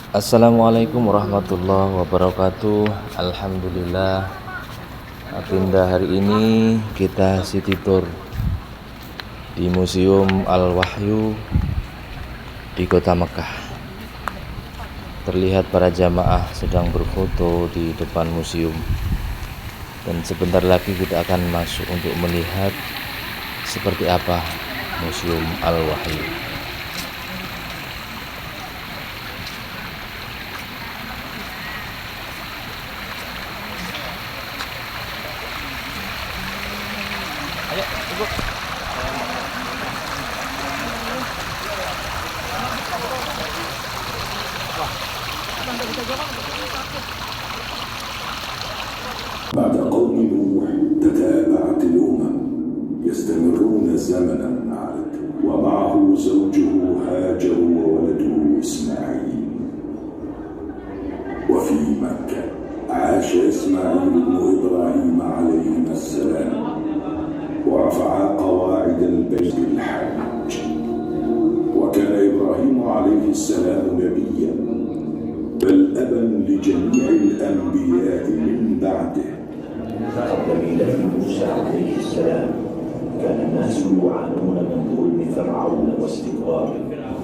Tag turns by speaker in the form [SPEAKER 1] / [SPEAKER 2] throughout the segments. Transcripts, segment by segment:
[SPEAKER 1] Assalamualaikum warahmatullahi wabarakatuh. Alhamdulillah, Apinda hari ini kita city tour di Museum Al-Wahyu di Kota Mekah. Terlihat para jamaah sedang berfoto di depan museum. Dan sebentar lagi kita akan masuk untuk melihat seperti apa Museum Al-Wahyu. Ayo, Ibu.
[SPEAKER 2] بعد قوم نوح تتابعت الأمم يستمرون زمنا على ومعه زوجه هاجر وولده إسماعيل. وفي مكة عاش إسماعيل بن إبراهيم عليهما السلام ورفع قواعد البيت بالحج. وكان إبراهيم عليه السلام نبيا بل أبا لجميع الأنبياء من بعده.
[SPEAKER 3] قبل ميلاد موسى عليه السلام كان الناس يعانون من ظلم فرعون واستكباره،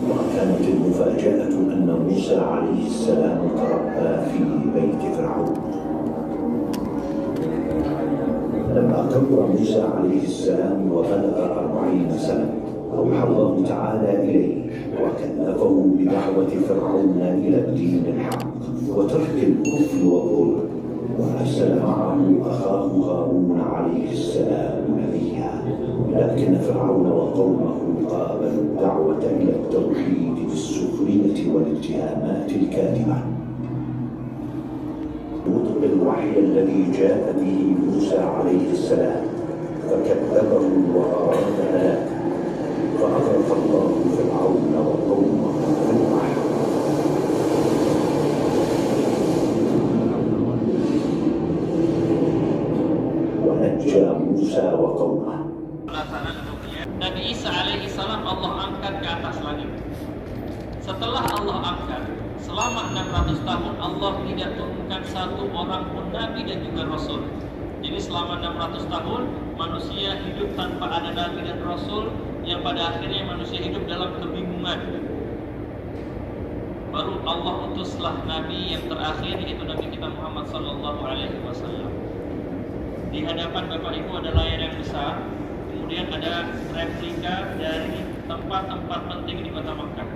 [SPEAKER 3] وكانت المفاجأة أن موسى عليه السلام تربى في بيت فرعون. لما كبر موسى عليه السلام وبلغ 40 سنة أوحى الله تعالى إليه وكلفه بدعوة فرعون إلى الدين الحق وترك الكفر والظلم، وأرسل معه أخاه هارون عليه السلام نبيا. لكن فرعون وقومه قابلوا الدعوة إلى التوحيد بالسخرية والاتهامات الكاذبة. وطئ الوحي الذي جاء به موسى عليه السلام فكذبه وأراد هلاكه، فأغرق الله فرعون وقومه في البحر. ونجى موسى وقومه.
[SPEAKER 4] Nabi Isa alaihi salam Allah angkat ke atas langit. Setelah Allah angkat, selama 600 tahun Allah tidak turunkan satu orang pun Nabi dan juga Rasul. Jadi selama 600 tahun manusia hidup tanpa ada Nabi dan Rasul, yang pada akhirnya manusia hidup dalam kebingungan. Baru Allah utuslah Nabi yang terakhir, yaitu Nabi kita Muhammad sallallahu alaihi wasallam. Di hadapan Bapak Ibu ada layar yang besar, kemudian ada replika dari tempat-tempat penting di Kota Makkah.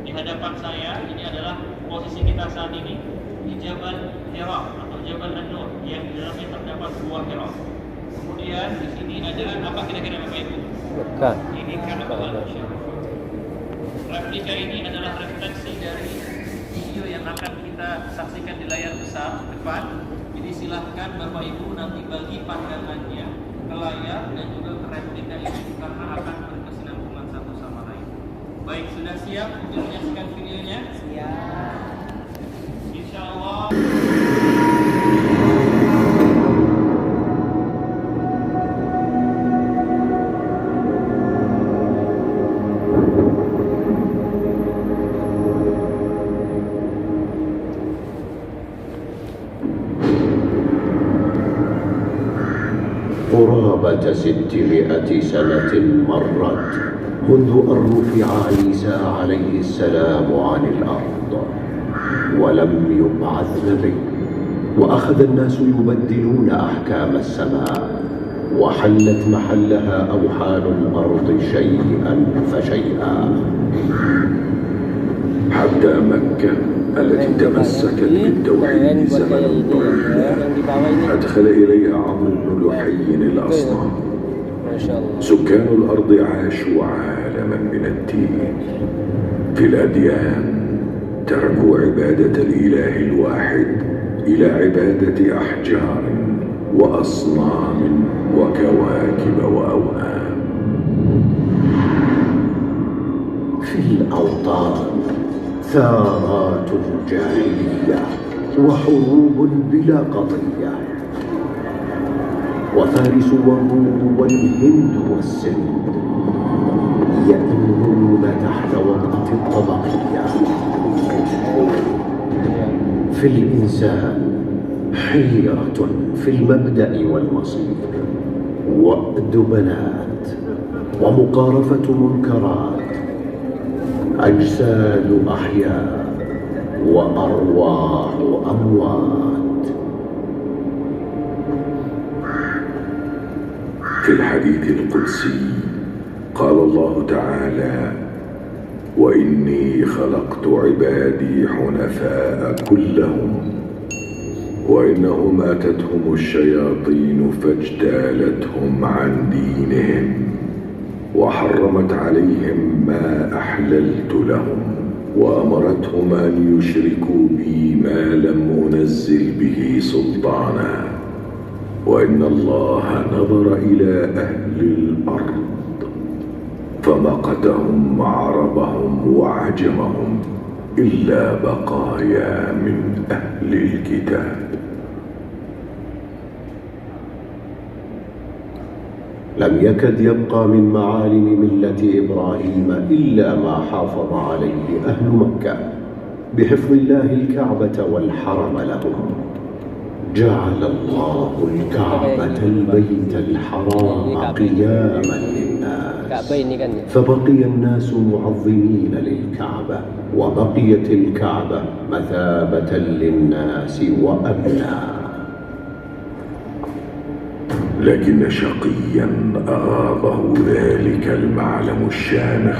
[SPEAKER 4] Di hadapan saya ini adalah posisi kita saat ini di Jabal Hira atau Jabal An-Nur yang di dalamnya terdapat Gua Hira. Kemudian di sini ada apa kira-kira Bapak Ibu? Ini Ka'bah. Replika ini adalah refleksi dari video yang akan kita saksikan di layar besar depan. Jadi silahkan Bapak Ibu nanti bagi pandangannya ke layar dan juga ke replika ini karena akan berkesinambungan satu sama lain. Baik, sudah siap untuk menyaksikan videonya? Siap. Insyaallah.
[SPEAKER 5] قرابة 600 سنة مرت منذ أن رفع عيسى عليه السلام عن الأرض ولم يبعث نبي، وأخذ الناس يبدلون أحكام السماء، وحلت محلها أوحال الأرض شيئا فشيئا،
[SPEAKER 2] حتى مكة التي تمسكت بالتوحيد زمنا طويلا أدخل إليها عمرو بن لحي الأصنام. سكان الأرض عاشوا عالما من الدين. في الأديان تركوا عبادة الإله الواحد إلى عبادة أحجار وأصنام وكواكب وأوهام.
[SPEAKER 5] في الأوطان ثارات جاهلية وحروب بلا قضية، وفارس والروم والهند والسند يأمنون تحت وطأة الطبقية. في الإنسان حيرة في المبدأ والمصير، وأد بنات ومقارفة منكرات، أجساد أحياء وأرواح أموات.
[SPEAKER 2] في الحديث القدسي قال الله تعالى: وإني خلقت عبادي حنفاء كلهم وإنهم أتتهم الشياطين فاجتالتهم عن دينهم وحرمت عليهم ما أحللت لهم وأمرتهم أن يشركوا بي ما لم أنزل به سلطانا، وإن الله نظر إلى أهل الأرض فمقتهم عربهم وعجمهم إلا بقايا من أهل الكتاب.
[SPEAKER 5] لم يكد يبقى من معالم ملة إبراهيم إلا ما حافظ عليه أهل مكة بحفظ الله الكعبة والحرم لهم. جعل الله الكعبة البيت الحرام قياما للناس، فبقي الناس معظمين للكعبة، وبقيت الكعبة مثابة للناس وأمنا.
[SPEAKER 2] لكن شقيا أغاضه ذلك المعلم الشامخ.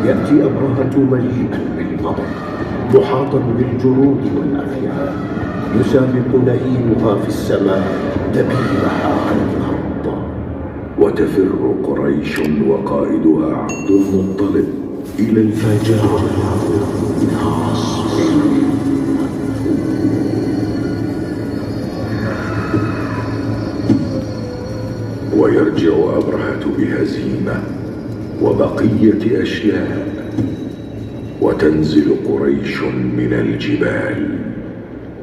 [SPEAKER 5] يأتي أبرهة مليئا بالمطر محاطا بالجنود والأخيار، يسابق نهيمها في السماء تبيعها على الأرض.
[SPEAKER 2] وتفر قريش وقائدها عبد المطلب إلى الفجار ويرجع أبرهة بهزيمة وبقية أشياء، وتنزل قريش من الجبال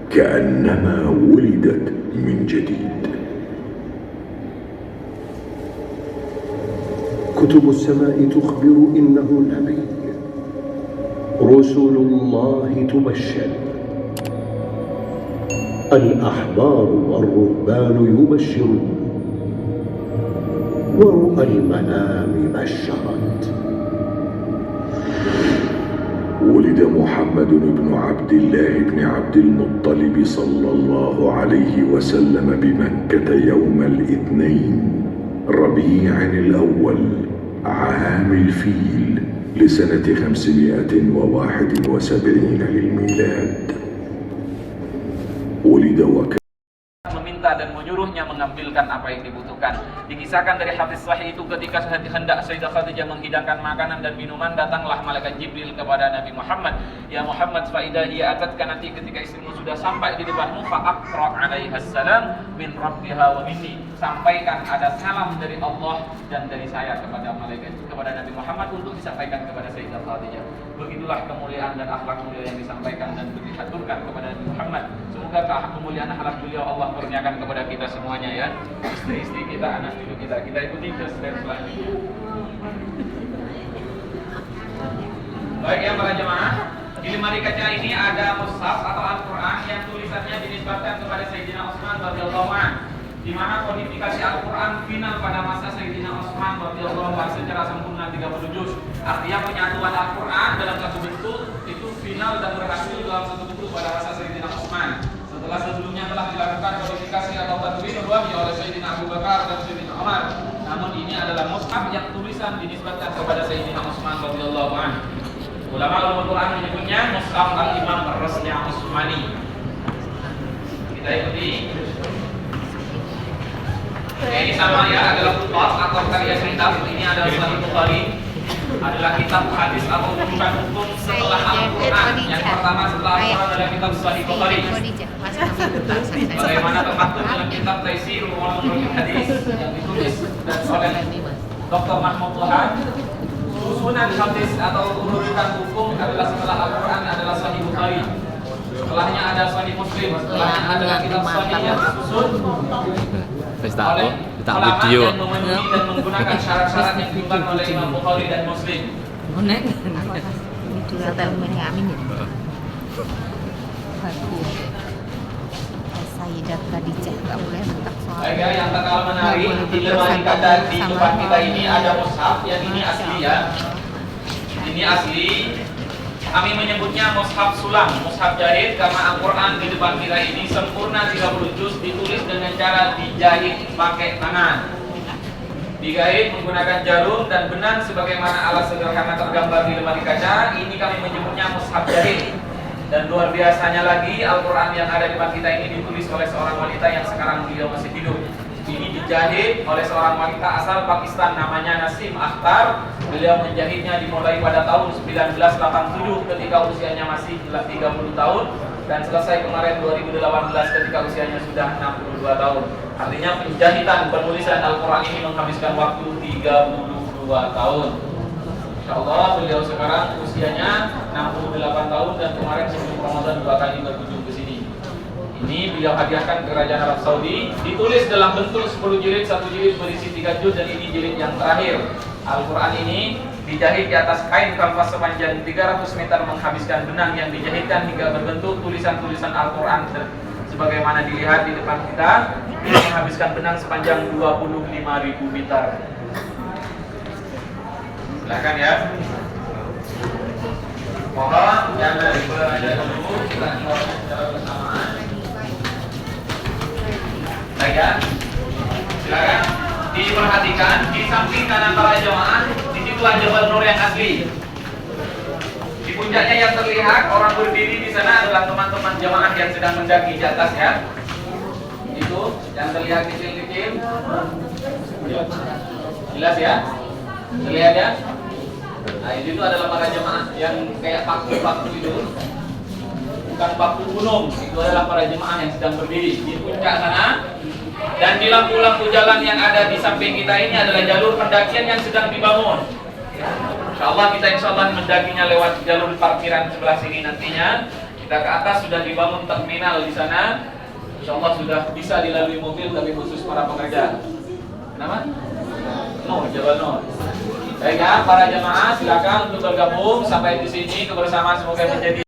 [SPEAKER 2] كأنما ولدت من جديد.
[SPEAKER 5] كتب السماء تخبر إنه نبي، رسل الله تبشر، الأحبار والرهبان يبشرون، ورؤى المنام بشرت.
[SPEAKER 2] ولد محمد بن عبد الله بن عبد المطلب صلى الله عليه وسلم بمكة يوم الاثنين ربيع الأول عام الفيل لسنة 571 للميلاد. ولد
[SPEAKER 6] meminta dan menyuruhnya mengambilkan apa yang dibutuhkan. Dikisahkan dari hadis sahih itu ketika hendak Sayyidah Khadijah menghidangkan makanan dan minuman, datanglah malaikat Jibril kepada Nabi Muhammad. Ya Muhammad, fa idza hiya atatka, nanti ketika istrimu sudah sampai di depanmu, fa aqra 'alaiha salam min rabbiha wa minni. Sampaikan ada salam dari Allah dan dari saya kepada Nabi Muhammad untuk disampaikan kepada Sayyidah Khadijah. Begitulah kemuliaan dan akhlak mulia yang disampaikan dan dihaturkan kepada Nabi Muhammad. Semoga kemuliaan akhlak beliau Allah kurniakan kepada kita semuanya ya. Istri-istri kita, anak cucu kita. Kita ikuti step selanjutnya. Baik ya para jemaah, di lemari kaca ini ada mushaf atau Al-Quran yang tulisannya dinisbatkan kepada Sayyidina Utsman radhiyallahu anhu, di mana kodifikasi Al-Quran final pada masa Sayyidina Utsman radhiyallahu anhu secara sempurna 30 juz. Artinya penyatuan Al-Quran dalam satu bentuk itu final dan berhasil dalam satu bentuk pada masa Sayyidina Utsman. Setelah sebelumnya telah dilakukan kodifikasi atau tadwin wahyi oleh Sayyidina Abu Bakar dan Sayyidina Umar. Namun ini adalah mushaf yang tulisan dinisbatkan kepada Sayyidina Utsman radhiyallahu anhu. Ulama ulumul Quran menyebutnya mushaf Al-Imam Ar-Rasli Utsmani. Kita ikuti. Ini sama ya, adalah kitab atau karya kitab. Ini adalah Sahih Bukhari, adalah kitab hadis atau rujukan hukum setelah Al-Quran. Yang pertama setelah Al-Quran adalah kitab Sahih Bukhari. Bagaimana termaktub dalam kitab Taisir Ulumul Hadis yang ditulis dan oleh Dr. Mahmud Tuhan. Susunan hadis atau rujukan hukum adalah setelah Al-Quran adalah Sahih Bukhari. Setelahnya ada Sahih Muslim. Setelahnya adalah kitab Sahih yang disusun oleh ulama yang memenuhi dan menggunakan syarat-syarat yang dibuat oleh Imam Bukhari dan Muslim.
[SPEAKER 7] Aku Sayyidat Khadijah nggak boleh letak soal.
[SPEAKER 6] Baik ya, yang terkenal menarik di lemari kaca di depan kita ini ada mushaf, yang ini asli ya. Ini asli. Kami menyebutnya mushaf sulam, mushaf jahit karena Al-Quran di depan kita ini sempurna 30 juz, ditulis dengan cara dijahit pakai tangan. Dijahit menggunakan jarum dan benang sebagaimana alat sederhana tergambar di lemari kaca. Ini kami menyebutnya mushaf jahit. Dan luar biasanya lagi, Al-Quran yang ada di depan kita ini ditulis oleh seorang wanita yang sekarang beliau masih hidup. Ini dijahit oleh seorang wanita asal Pakistan namanya Nasim Akhtar. Beliau menjahitnya dimulai pada tahun 1987 ketika usianya masih 30 tahun dan selesai kemarin 2018 ketika usianya sudah 62 tahun. Artinya penjahitan penulisan Al-Quran ini menghabiskan waktu 32 tahun. Insyaallah beliau sekarang usianya 68 tahun dan kemarin sebelum Ramadan 2 kali berkunjung ke sini. Ini beliau hadiahkan ke Kerajaan Arab Saudi, ditulis dalam bentuk 10 jilid, 1 jilid berisi 3 juz dan ini jilid yang terakhir. Al-Quran ini dijahit di atas kain kanvas sepanjang 300 meter menghabiskan benang yang dijahitkan hingga berbentuk tulisan-tulisan Al-Quran sebagaimana dilihat di depan kita, menghabiskan benang sepanjang 25.000 meter. Silakan ya. Mohon jangan diperhatikan dulu, kita secara bersamaan. Baik ya. Silakan diperhatikan di samping kanan para jemaah, di situlah Jabal Nur yang asli. Di puncaknya yang terlihat orang berdiri di sana adalah teman-teman jemaah yang sedang mendaki di atas ya. Itu yang terlihat kecil-kecil. Jelas ya? Terlihat ya? Nah itu adalah para jemaah yang kayak paku-paku itu. Bukan paku gunung, itu adalah para jemaah yang sedang berdiri di puncak sana. Dan di lampu-lampu jalan yang ada di samping kita ini adalah jalur pendakian yang sedang dibangun. Insyaallah kita mendakinya lewat jalur parkiran sebelah sini nantinya. Kita ke atas sudah dibangun terminal di sana. Insyaallah sudah bisa dilalui mobil tapi khusus para pekerja. Kenapa? No, Jabal Nur. Baik ya, para jemaah silakan untuk bergabung sampai di sini kebersamaan semoga menjadi